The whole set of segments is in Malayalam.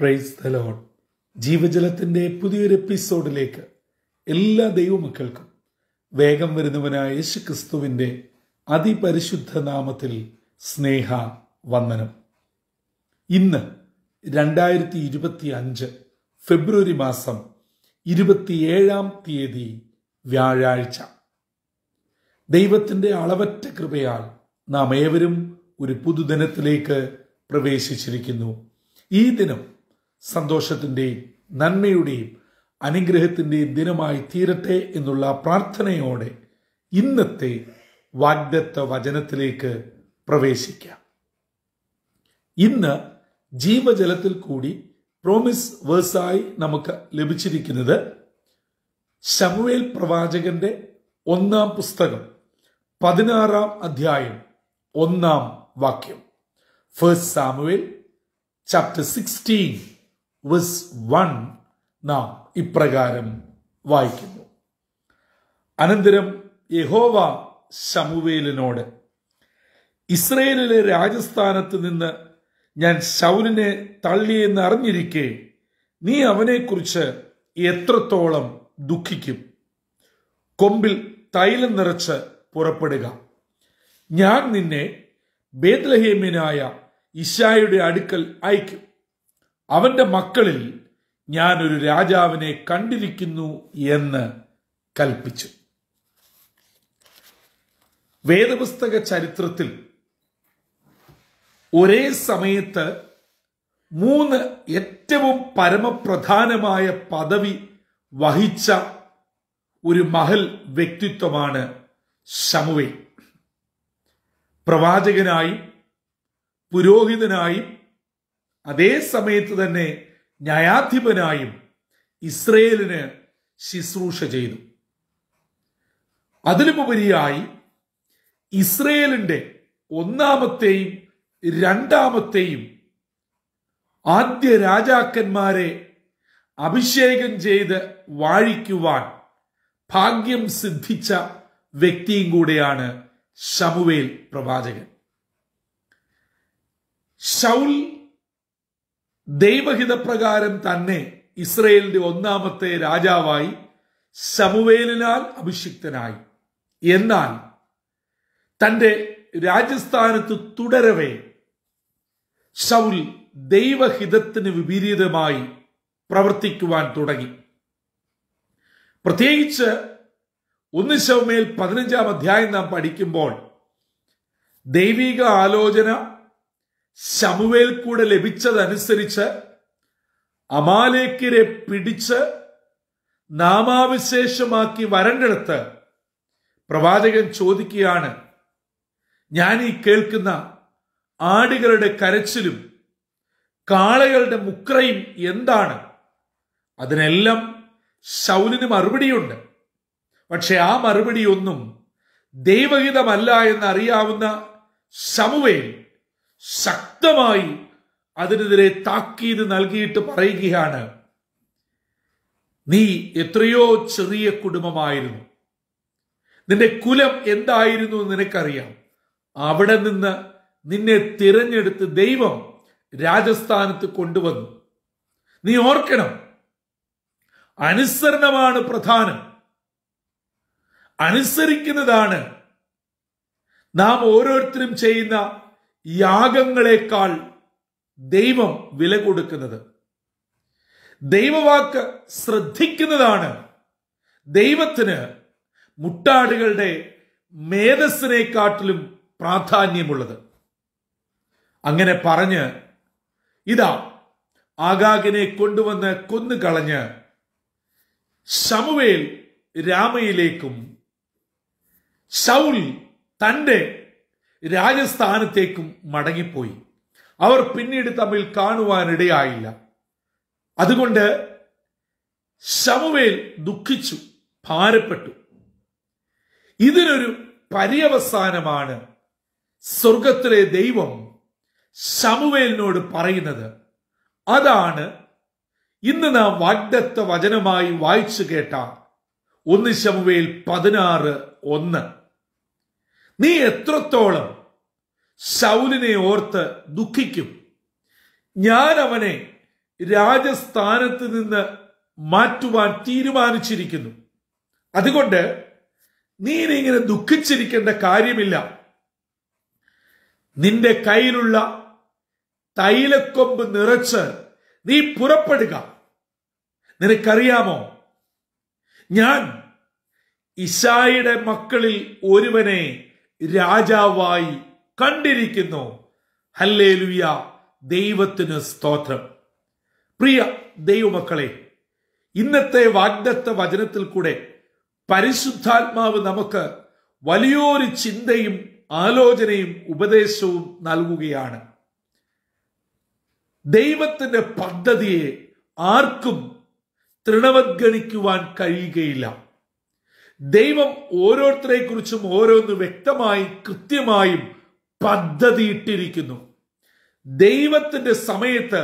Praise the Lord. ജീവജലത്തിന്റെ പുതിയൊരു എപ്പിസോഡിലേക്ക് എല്ലാ ദൈവമക്കൾക്കും വേഗം വരുന്നവനായ യേശു ക്രിസ്തുവിന്റെ അതിപരിശുദ്ധ നാമത്തിൽ സ്നേഹ വന്ദനം. ഇന്ന് 2025 ഫെബ്രുവരി മാസം 27-ാം തീയതി വ്യാഴാഴ്ച. ദൈവത്തിന്റെ അളവറ്റ കൃപയാൽ നാം ഏവരും ഒരു പുതുദിനത്തിലേക്ക് പ്രവേശിച്ചിരിക്കുന്നു. ഈ ദിനം സന്തോഷത്തിന്റെയും നന്മയുടെയും അനുഗ്രഹത്തിന്റെയും ദിനമായി തീരട്ടെ എന്നുള്ള പ്രാർത്ഥനയോടെ ഇന്നത്തെ വാഗ്ദത്ത വചനത്തിലേക്ക് പ്രവേശിക്കാം. ഇന്ന് ജീവജലത്തിൽ കൂടി പ്രോമിസ് വേഴ്സായി നമുക്ക് ലഭിച്ചിരിക്കുന്നത് ശമൂവേൽ പ്രവാചകന്റെ 1-ാം പുസ്തകം 16-ാം അധ്യായം 1-ാം വാക്യം. 1 സാമുവേൽ ചാപ്റ്റർ 16 വേഴ്സ് 1 നാം ഇപ്രകാരം വായിക്കുന്നു. അനന്തരം യഹോവ ശമൂവേലിനോട്, ഇസ്രയേലിലെ രാജസ്ഥാനത്ത് നിന്ന് ഞാൻ ശൗലിനെ തള്ളിയെന്ന് അറിഞ്ഞിരിക്കെ നീ അവനെക്കുറിച്ച് എത്രത്തോളം ദുഃഖിക്കും? കൊമ്പിൽ തൈലം നിറച്ച് പുറപ്പെടുക. ഞാൻ നിന്നെ ബേത്ലഹേമ്യനായ ഇശായിയുടെ അടുക്കൽ അയക്കും. അവന്റെ മക്കളിൽ ഞാൻ ഒരു രാജാവിനെ കണ്ടിരിക്കുന്നു എന്ന് കൽപ്പിച്ചു. വേദപുസ്തക ചരിത്രത്തിൽ ഒരേ സമയത്ത് 3 ഏറ്റവും പരമപ്രധാനമായ പദവി വഹിച്ച ഒരു മഹൽ വ്യക്തിത്വമാണ് ശമൂവേൽ. പ്രവാചകനായും പുരോഹിതനായും അതേ സമയത്ത് തന്നെ ന്യായാധിപനായും ഇസ്രയേലിന് ശുശ്രൂഷ ചെയ്തു. അതിലുപരിയായി ഇസ്രയേലിന്റെ 1-ാമത്തെയും 2-ാമത്തെയും ആദ്യ രാജാക്കന്മാരെ അഭിഷേകം ചെയ്ത് വാഴിക്കുവാൻ ഭാഗ്യം സിദ്ധിച്ച വ്യക്തിയും കൂടെയാണ് ശമൂവേൽ പ്രവാചകൻ. ശൗൽ ദൈവഹിതപ്രകാരം തന്നെ ഇസ്രയേലിന്റെ 1-ാമത്തെ രാജാവായി ശമൂവേലിനാൽ അഭിഷിക്തനായി. എന്നാൽ തന്റെ രാജസ്ഥാനത്ത് തുടരവേ ശൗൽ ദൈവഹിതത്തിന് വിപരീതമായി പ്രവർത്തിക്കുവാൻ തുടങ്ങി. പ്രത്യേകിച്ച് 1 ശമൂവേൽ 15-ാം അധ്യായം നാം പഠിക്കുമ്പോൾ ദൈവിക ആലോചന ശമൂവേൽ കൂടെ ലഭിച്ചതനുസരിച്ച് അമാലേക്യരെ പിടിച്ച് നാമാവിശേഷമാക്കി വരണ്ടെടുത്ത് പ്രവാചകൻ ചോദിക്കുകയാണ്, ഞാൻ ഈ കേൾക്കുന്ന ആടുകളുടെ കരച്ചിലും കാളകളുടെ മുക്രയും എന്താണ്? അതിനെല്ലാം ശൗലിന് മറുപടിയുണ്ട്. പക്ഷെ ആ മറുപടിയൊന്നും ദൈവഹിതമല്ല എന്നറിയാവുന്ന ശമൂവേൽ ശക്തമായി അതിനെതിരെ താക്കീത് നൽകിയിട്ട് പറയുകയാണ്, നീ എത്രയോ ചെറിയ കുടുംബമായിരുന്നു, നിന്റെ കുലം എന്തായിരുന്നു എന്ന് നിനക്കറിയാം. അവിടെ നിന്ന് നിന്നെ തിരഞ്ഞെടുത്ത് ദൈവം രാജസ്ഥാനത്ത് കൊണ്ടുവന്നു. നീ ഓർക്കണം, അനുസരണമാണ് പ്രധാനം. അനുസരിക്കുന്നതാണ് നാം ഓരോരുത്തരും ചെയ്യുന്ന യാഗങ്ങളെക്കാൾ ദൈവം വില കൊടുക്കുന്നത്. ദൈവവാക്ക് ശ്രദ്ധിക്കുന്നതാണ് ദൈവത്തിന് മുട്ടാടുകളുടെ മേധസ്സിനെക്കാട്ടിലും പ്രാധാന്യമുള്ളത്. അങ്ങനെ പറഞ്ഞ് ഇതാ ആഗാഗിനെ കൊണ്ടുവന്ന് കൊന്നുകളഞ്ഞ് ശമൂവേൽ രാമയിലേക്കും ശൗൽ തന്റെ രാജസ്ഥാനത്തേക്കും മടങ്ങിപ്പോയി. അവർ പിന്നീട് തമ്മിൽ കാണുവാനിടയായില്ല. അതുകൊണ്ട് ശമൂവേൽ ദുഃഖിച്ചു, ഭാരപ്പെട്ടു. ഇതിനൊരു പര്യവസാനമാണ് സ്വർഗത്തിലെ ദൈവം ശമൂവേലിനോട് പറയുന്നത്. അതാണ് ഇന്ന് നാം വാഗ്ദത്ത വചനമായി വായിച്ചു കേട്ട 1 ശമൂവേൽ 16:1. നീ എത്രത്തോളം ശൗലിനെ ഓർത്ത് ദുഃഖിക്കും? ഞാൻ അവനെ രാജസ്ഥാനത്ത് നിന്ന് മാറ്റുവാൻ തീരുമാനിച്ചിരിക്കുന്നു. അതുകൊണ്ട് നീ ഇങ്ങനെ ദുഃഖിച്ചിരിക്കേണ്ട കാര്യമില്ല. നിന്റെ കയ്യിലുള്ള തൈലക്കൊമ്പ് നിറച്ച് നീ പുറപ്പെടുക. നിനക്കറിയാമോ, ഞാൻ ഇശായിയുടെ മക്കളിൽ ഒരുവനെ രാജാവായി കണ്ടിരിക്കുന്നു. ഹല്ലേലൂയ, ദൈവത്തിന് സ്തോത്രം. പ്രിയ ദൈവമക്കളെ, ഇന്നത്തെ വാഗ്ദത്ത വചനത്തിൽ കൂടെ പരിശുദ്ധാത്മാവ് നമുക്ക് വലിയൊരു ചിന്തയും ആലോചനയും ഉപദേശവും നൽകുകയാണ്. ദൈവത്തിന്റെ പദ്ധതിയെ ആർക്കും തൃണവത്ഗണിക്കുവാൻ കഴിയുകയില്ല. ദൈവം ഓരോരുത്തരെ കുറിച്ചും ഓരോന്ന് വ്യക്തമായി കൃത്യമായും പദ്ധതി ഇട്ടിരിക്കുന്നു. ദൈവത്തിന്റെ സമയത്ത്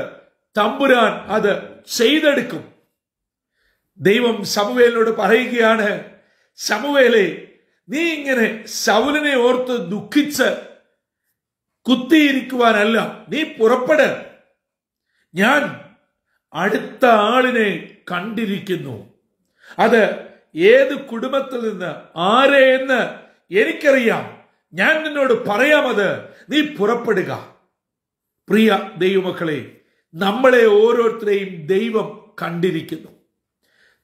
തമ്പുരാൻ അത് ചെയ്തെടുക്കും. ദൈവം ശമൂവേലിനോട് പറയുകയാണ്, ശമൂവേലേ, നീ ഇങ്ങനെ ശൗലിനെ ഓർത്ത് ദുഃഖിച്ച് കുത്തിയിരിക്കുവാനല്ല, നീ പുറപ്പെട്. ഞാൻ അടുത്ത ആളിനെ കണ്ടിരിക്കുന്നു. അത് ഏത് കുടുംബത്തിൽ നിന്ന് ആരെ എന്ന് എനിക്കറിയാം. ഞാൻ നിന്നോട് പറയാം, അത് നീ പുറപ്പെടുക. പ്രിയ ദൈവമക്കളെ, നമ്മളെ ഓരോരുത്തരെയും ദൈവം കണ്ടിരിക്കുന്നു.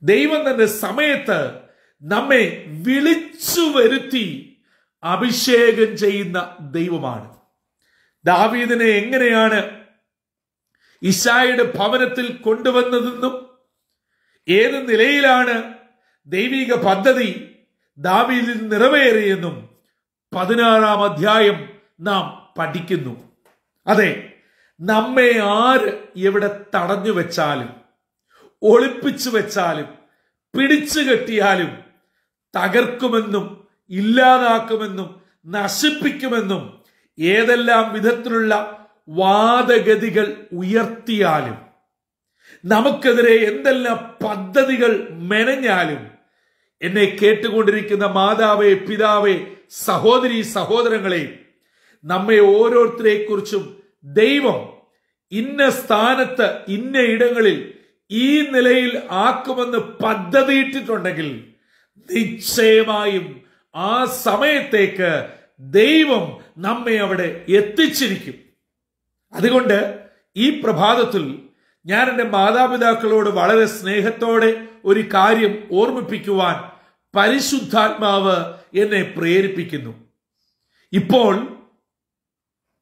ദൈവം തന്റെ സമയത്ത് നമ്മെ വിളിച്ചു വരുത്തി അഭിഷേകം ചെയ്യുന്ന ദൈവമാണ്. ദാവീദിനെ എങ്ങനെയാണ് ഇശായിയുടെ ഭവനത്തിൽ കൊണ്ടുവന്നതെന്നും ഏത് നിലയിലാണ് ദൈവിക പദ്ധതി ദാവീദിൽ നിറവേറിയെന്നും 16-ാം അധ്യായം നാം പഠിക്കുന്നു. അതെ, നമ്മെ ആര് എവിടെ തടഞ്ഞു വെച്ചാലും, ഒളിപ്പിച്ചു വെച്ചാലും, പിടിച്ചു കെട്ടിയാലും തകർക്കുമെന്നും ഇല്ലാതാക്കുമെന്നും നശിപ്പിക്കുമെന്നും ഏതെല്ലാം വിധത്തിലുള്ള വാദഗതികൾ ഉയർത്തിയാലും നമുക്കെതിരെ എന്തെല്ലാം പദ്ധതികൾ മെനഞ്ഞാലും, എന്നെ കേട്ടുകൊണ്ടിരിക്കുന്ന മാതാവേ, പിതാവേ, സഹോദരി സഹോദരങ്ങളെ, നമ്മെ ഓരോരുത്തരെ കുറിച്ചും ദൈവം ഇന്ന സ്ഥാനത്ത് ഇന്ന ഇടങ്ങളിൽ ഈ നിലയിൽ ആക്കുമെന്ന് പദ്ധതിയിട്ടിട്ടുണ്ടെങ്കിൽ നിശ്ചയമായും ആ സമയത്തേക്ക് ദൈവം നമ്മെ അവിടെ എത്തിച്ചിരിക്കും. അതുകൊണ്ട് ഈ പ്രഭാതത്തിൽ ഞാൻ എൻ്റെ മാതാപിതാക്കളോട് വളരെ സ്നേഹത്തോടെ ഒരു കാര്യം ഓർമ്മിപ്പിക്കുവാൻ പരിശുദ്ധാത്മാവ് എന്നെ പ്രേരിപ്പിക്കുന്നു. ഇപ്പോൾ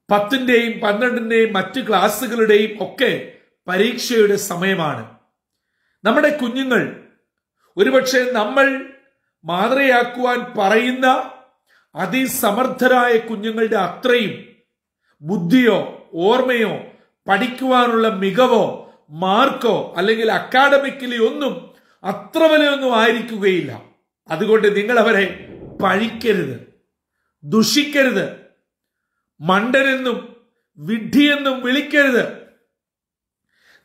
10ന്റെയും 12ന്റെയും മറ്റ് ക്ലാസ്സുകളുടെയും ഒക്കെ പരീക്ഷയുടെ സമയമാണ്. നമ്മുടെ കുഞ്ഞുങ്ങൾ ഒരുപക്ഷെ നമ്മൾ മാതൃകയാക്കുവാൻ പറയുന്ന അതിസമർത്ഥരായ കുഞ്ഞുങ്ങളുടെ അത്രയും ബുദ്ധിയോ ഓർമ്മയോ പഠിക്കുവാനുള്ള മികവോ മാർക്കോ അല്ലെങ്കിൽ അക്കാഡമിക്കലി ഒന്നും അത്ര വലിയൊന്നും ആയിരിക്കുകയില്ല. അതുകൊണ്ട് നിങ്ങൾ അവരെ പഴിക്കരുത്, ദുഷിക്കരുത്, മണ്ടനെന്നും വിഡ്ഢിയെന്നും വിളിക്കരുത്.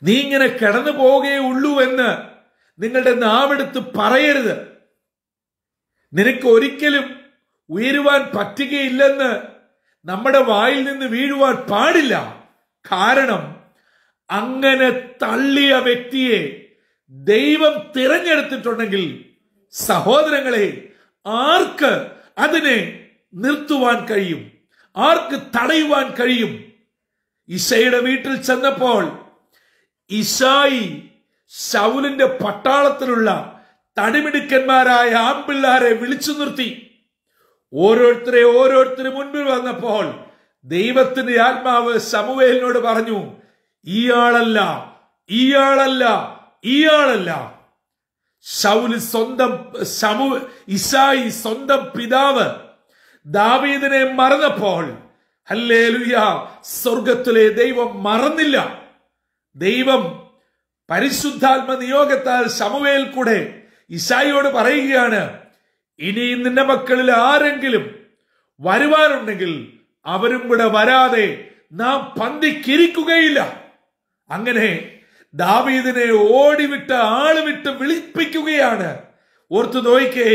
നീ ഇങ്ങനെ കിടന്നു പോവുകയുള്ളൂ എന്ന് നിങ്ങളുടെ നാവെടുത്ത് പറയരുത്. നിനക്ക് ഒരിക്കലും ഉയരുവാൻ പറ്റുകയില്ലെന്ന് നമ്മുടെ വായിൽ നിന്ന് വീഴുവാൻ പാടില്ല. കാരണം അങ്ങനെ തള്ളിയ വ്യക്തിയെ ദൈവം തിരഞ്ഞെടുത്തിട്ടുണ്ടെങ്കിൽ സഹോദരങ്ങളെ, ആർക്ക് അതിനെ നിർത്തുവാൻ കഴിയും? ആർക്ക് തടയുവാൻ കഴിയും? ഇശയുടെ വീട്ടിൽ ചെന്നപ്പോൾ ഇശായി ശൗലിന്റെ പട്ടാളത്തിലുള്ള തടിമിടുക്കന്മാരായ ആൺപിള്ളാരെ വിളിച്ചു നിർത്തി. ഓരോരുത്തരെ മുൻപിൽ വന്നപ്പോൾ ദൈവത്തിന്റെ ആത്മാവ് ശമൂവേലിനോട് പറഞ്ഞു, ഇയാളല്ല, ഇയാളല്ല, ഇയാളല്ല. ഇശായി സ്വന്തം പിതാവ് ദാവീദിനെ മറന്നപ്പോൾ, ഹല്ലേലൂയ, സ്വർഗത്തിലെ ദൈവം മറന്നില്ല. ദൈവം പരിശുദ്ധാത്മ നിയോഗത്താൽ ശമൂവേൽ കൂടെ ഇശായിയോട് പറയുകയാണ്, ഇനി നിന്റെ മക്കളിൽ ആരെങ്കിലും വരുവാനുണ്ടെങ്കിൽ അവരും കൂടെ വരാതെ നാം പന്തിക്കിരിക്കുകയില്ല. അങ്ങനെ ദാവീദിനെ ഓടിവിട്ട് ആള് വിട്ട് വിളിപ്പിക്കുകയാണ്. ഓർത്തു നോയിക്കേ,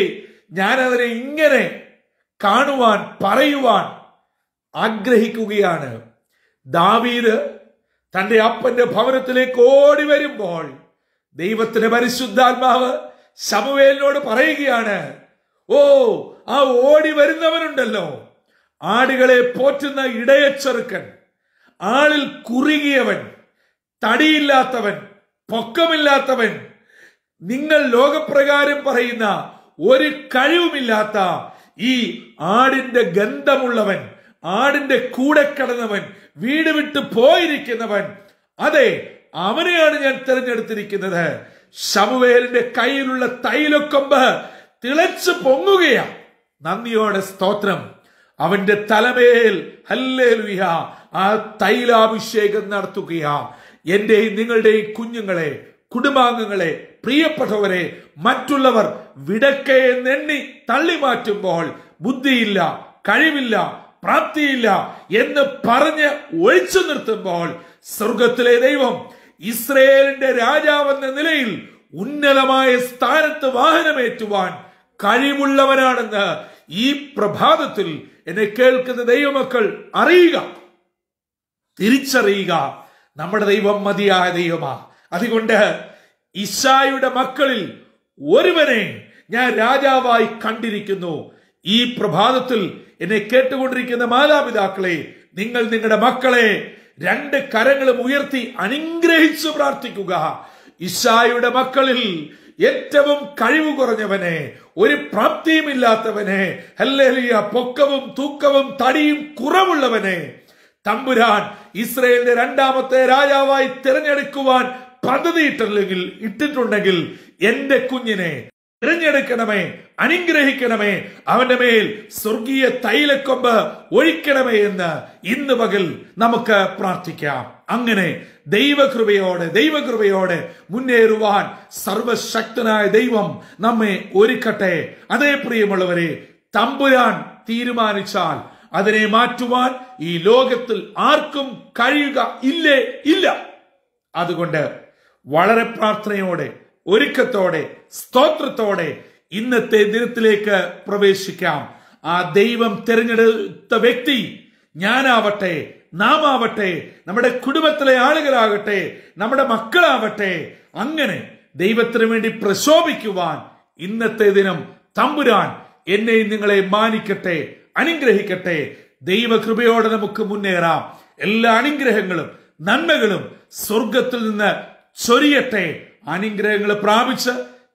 ഞാനതിനെ ഇങ്ങനെ കാണുവാൻ പറയുവാൻ ആഗ്രഹിക്കുകയാണ്. ദാവീദ് തന്റെ അപ്പന്റെ ഭവനത്തിലേക്ക് ഓടി വരുമ്പോൾ ദൈവത്തിന്റെ പരിശുദ്ധാത്മാവ് ശമൂവേലിനോട് പറയുകയാണ്, ഓ, ആ ഓടി വരുന്നവനുണ്ടല്ലോ, ആടുകളെ പോറ്റുന്ന ഇടയച്ചെറുക്കൻ, ആളിൽ കുറുകിയവൻ, തടിയില്ലാത്തവൻ, പൊക്കമില്ലാത്തവൻ, നിങ്ങൾ ലോകപ്രകാരം പറയുന്ന ഒരു കഴിവുമില്ലാത്ത ഈ ആടിന്റെ ഗന്ധമുള്ളവൻ, ആടിന്റെ കൂടെ കടന്നവൻ, വീട് വിട്ട് പോയിരിക്കുന്നവൻ, അതെ, അവനെയാണ് ഞാൻ തിരഞ്ഞെടുത്തിരിക്കുന്നത്. ശമൂവേലിന്റെ കയ്യിലുള്ള തൈലക്കൊമ്പ് തിളച്ചു പൊങ്ങുകയാണ്. നന്ദിയോടെ സ്തോത്രം. അവന്റെ തലമേൽ ഹല്ലേലൂയ ആ തൈലാഭിഷേകം നടത്തുകയാ. എന്റെയും നിങ്ങളുടെയും കുഞ്ഞുങ്ങളെ, കുടുംബാംഗങ്ങളെ, പ്രിയപ്പെട്ടവരെ, മറ്റുള്ളവർ വിടക്കയെന്നെണ്ണി തള്ളി മാറ്റുമ്പോൾ ബുദ്ധിയില്ല, കഴിവില്ല, പ്രാപ്തിയില്ല എന്ന് പറഞ്ഞ് ഒഴിച്ചു നിർത്തുമ്പോൾ സ്വർഗത്തിലെ ദൈവം ഇസ്രയേലിന്റെ രാജാവെന്ന നിലയിൽ ഉന്നതമായ സ്ഥാനത്ത് വാഹനമേറ്റുവാൻ കഴിവുള്ളവനാണെന്ന് ഈ പ്രഭാതത്തിൽ എന്നെ കേൾക്കുന്ന ദൈവമക്കൾ അറിയുക, തിരിച്ചറിയുക. നമ്മുടെ ദൈവം മതിയായ ദൈവമാ. അതുകൊണ്ട് ഇശായിയുടെ മക്കളിൽ ഒരുവനെ ഞാൻ രാജാവായി കണ്ടിരിക്കുന്നു. ഈ പ്രഭാതത്തിൽ എന്നെ കേട്ടുകൊണ്ടിരിക്കുന്ന മാതാപിതാക്കളെ, നിങ്ങൾ നിങ്ങളുടെ മക്കളെ രണ്ട് കരങ്ങളും ഉയർത്തി അനുഗ്രഹിച്ചു പ്രാർത്ഥിക്കുക. ഇശായിയുടെ മക്കളിൽ ഏറ്റവും കഴിവ് കുറഞ്ഞവനെ, ഒരു പ്രാപ്തിയുമില്ലാത്തവനെ, ഹല്ലേലൂയ, പൊക്കവും തൂക്കവും തടിയും കുറവുള്ളവനെ തമ്പുരാൻ ഇസ്രയേലിന്റെ രണ്ടാമത്തെ രാജാവായി തിരഞ്ഞെടുക്കുവാൻ പദ്ധതി ഇട്ടിട്ടുണ്ടെങ്കിൽ എന്റെ കുഞ്ഞിനെ തിരഞ്ഞെടുക്കണമേ, അനുഗ്രഹിക്കണമേ, അവന്റെ മേൽ സ്വർഗീയ തൈലക്കൊമ്പ് ഒഴിക്കണമേ എന്ന് ഇന്ന് പകൽ നമുക്ക് പ്രാർത്ഥിക്കാം. അങ്ങനെ ദൈവകൃപയോടെ മുന്നേറുവാൻ സർവശക്തനായ ദൈവം നമ്മെ ഒരുക്കട്ടെ. അതേ പ്രിയമുള്ളവരെ, തമ്പുരാൻ തീരുമാനിച്ചാൽ അതിനെ മാറ്റുവാൻ ഈ ലോകത്തിൽ ആർക്കും കഴിയുക ഇല്ല. അതുകൊണ്ട് വളരെ പ്രാർത്ഥനയോടെ, ഒരുക്കത്തോടെ, സ്തോത്രത്തോടെ ഇന്നത്തെ ദിനത്തിലേക്ക് പ്രവേശിക്കാം. ആ ദൈവം തിരഞ്ഞെടുത്ത വ്യക്തി ഞാനാവട്ടെ, നാം ആവട്ടെ, നമ്മുടെ കുടുംബത്തിലെ ആളുകളാകട്ടെ, നമ്മുടെ മക്കളാവട്ടെ, അങ്ങനെ ദൈവത്തിന് വേണ്ടി പ്രശോഭിക്കുവാൻ ഇന്നത്തെ ദിനം തമ്പുരാൻ എന്നെയും നിങ്ങളെ മാനിക്കട്ടെ, അനുഗ്രഹിക്കട്ടെ. ദൈവകൃപയോടെ നമുക്ക് മുന്നേറാം. എല്ലാ അനുഗ്രഹങ്ങളും നന്മകളും സ്വർഗത്തിൽ നിന്ന് ചൊരിയട്ടെ. അനുഗ്രഹങ്ങൾ പ്രാപിച്ച്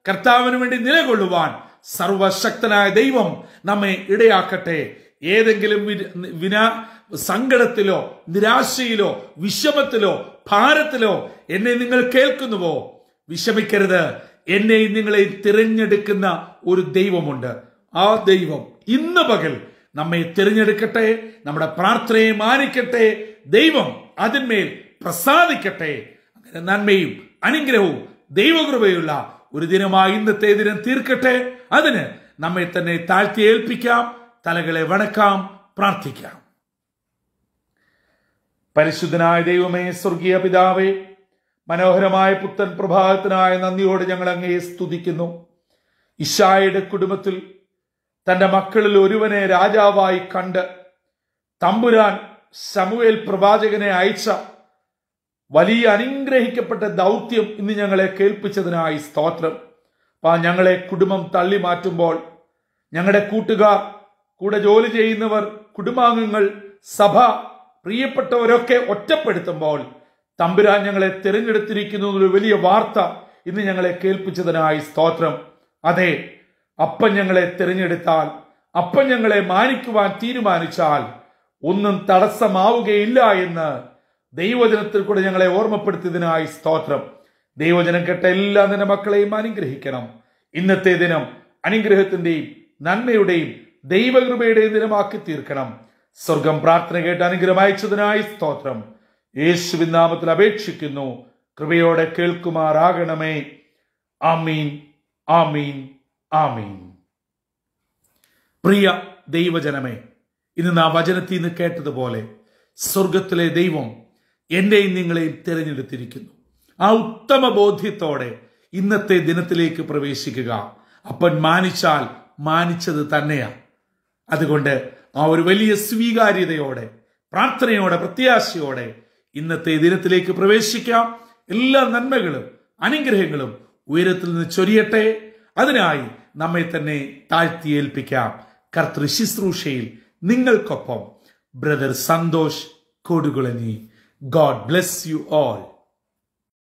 കർത്താവിന് വേണ്ടി നിലകൊള്ളുവാൻ സർവശക്തനായ ദൈവം നമ്മെ ഇടയാക്കട്ടെ. ഏതെങ്കിലും സങ്കടത്തിലോ, നിരാശയിലോ, വിഷമത്തിലോ, ഭാരത്തിലോ എന്നെ നിങ്ങൾ കേൾക്കുന്നുവോ, വിഷമിക്കരുത്. എന്നെയും നിങ്ങളെയും തിരഞ്ഞെടുക്കുന്ന ഒരു ദൈവമുണ്ട്. ആ ദൈവം ഇന്ന് പകൽ നമ്മെ തിരഞ്ഞെടുക്കട്ടെ, നമ്മുടെ പ്രാർത്ഥനയെ മാനിക്കട്ടെ. ദൈവം അതിന്മേൽ പ്രസാദിക്കട്ടെ. അങ്ങനെ നന്മയും അനുഗ്രഹവും ദൈവകൃപയുള്ള ഒരു ദിനമായി ഇന്നത്തെ ദിനം തീർക്കട്ടെ. അതിന് നമ്മെ തന്നെ താഴ്ത്തി ഏൽപ്പിക്കാം, തലകളെ വണക്കാം, പ്രാർത്ഥിക്കാം. പരിശുദ്ധനായ ദൈവമേ, സ്വർഗീയ പിതാവേ, മനോഹരമായ പുത്തൻ പ്രഭാതത്തിനായ നന്ദിയോട് ഞങ്ങൾ അങ്ങയെ സ്തുതിക്കുന്നു. ഇശായിയുടെ കുടുംബത്തിൽ തന്റെ മക്കളിൽ ഒരുവനെ രാജാവായി കണ്ട് തമ്പുരാൻ ശമൂവേൽ പ്രവാചകനെ അയച്ച വലിയ അനുഗ്രഹിക്കപ്പെട്ട ദൗത്യം ഇന്ന് ഞങ്ങളെ കേൾപ്പിച്ചതിനായി സ്തോത്രം. ഞങ്ങളെ കുടുംബം തള്ളി മാറ്റുമ്പോൾ, ഞങ്ങളുടെ കൂട്ടുകാർ, കൂടെ ജോലി ചെയ്യുന്നവർ, കുടുംബാംഗങ്ങൾ, സഭ, പ്രിയപ്പെട്ടവരൊക്കെ ഒറ്റപ്പെടുത്തുമ്പോൾ തമ്പുരാൻ ഞങ്ങളെ തിരഞ്ഞെടുത്തിരിക്കുന്നു എന്നൊരു വലിയ വാർത്ത ഇന്ന് ഞങ്ങളെ കേൾപ്പിച്ചതിനായി സ്തോത്രം. അതെ, അപ്പൻ ഞങ്ങളെ തിരഞ്ഞെടുത്താൽ, അപ്പൻ ഞങ്ങളെ മാനിക്കുവാൻ തീരുമാനിച്ചാൽ ഒന്നും തടസ്സമാവുകയില്ല എന്ന് ദൈവജനത്തിൽ കൂടെ ഞങ്ങളെ ഓർമ്മപ്പെടുത്തിയതിനായി സ്തോത്രം. ദൈവജനം കേട്ട എല്ലാ നിന്റെ മക്കളെയും അനുഗ്രഹിക്കണം. ഇന്നത്തെ ദിനം അനുഗ്രഹത്തിന്റെയും നന്മയുടെയും ദൈവകൃപയുടെയും ദിനമാക്കി തീർക്കണം. സ്വർഗം പ്രാർത്ഥന കേട്ട് അനുഗ്രഹം അയച്ചതിനായി സ്തോത്രം. യേശുവിൻ നാമത്തിൽ അപേക്ഷിക്കുന്നു, കൃപയോടെ കേൾക്കുമാറാകണമേ. ആമീൻ, ആമീൻ, ആമീൻ. പ്രിയ ദൈവജനമേ, ഇന്ന് നാം വചനത്തിൽ നിന്ന് കേട്ടതുപോലെ സ്വർഗത്തിലെ ദൈവം എന്നെയും നിങ്ങളെയും തിരഞ്ഞെടുത്തിരിക്കുന്നു. ആ ഉത്തമ ബോധ്യത്തോടെ ഇന്നത്തെ ദിനത്തിലേക്ക് പ്രവേശിക്കുക. അപ്പൻ മാനിച്ചാൽ മാനിച്ചത് തന്നെയാണ്. അതുകൊണ്ട് ആ ഒരു വലിയ സ്വീകാര്യതയോടെ, പ്രാർത്ഥനയോടെ, പ്രത്യാശയോടെ ഇന്നത്തെ ദിനത്തിലേക്ക് പ്രവേശിക്കാം. എല്ലാ നന്മകളും അനുഗ്രഹങ്ങളും ഉയരത്തിൽ നിന്ന് ചൊരിയട്ടെ. അതിനായി നമ്മെ തന്നെ താഴ്ത്തിയേൽപ്പിക്കാം. കർത്തൃ ശുശ്രൂഷയിൽ നിങ്ങൾക്കൊപ്പം brother Santhosh Kodukulanji. God bless you all.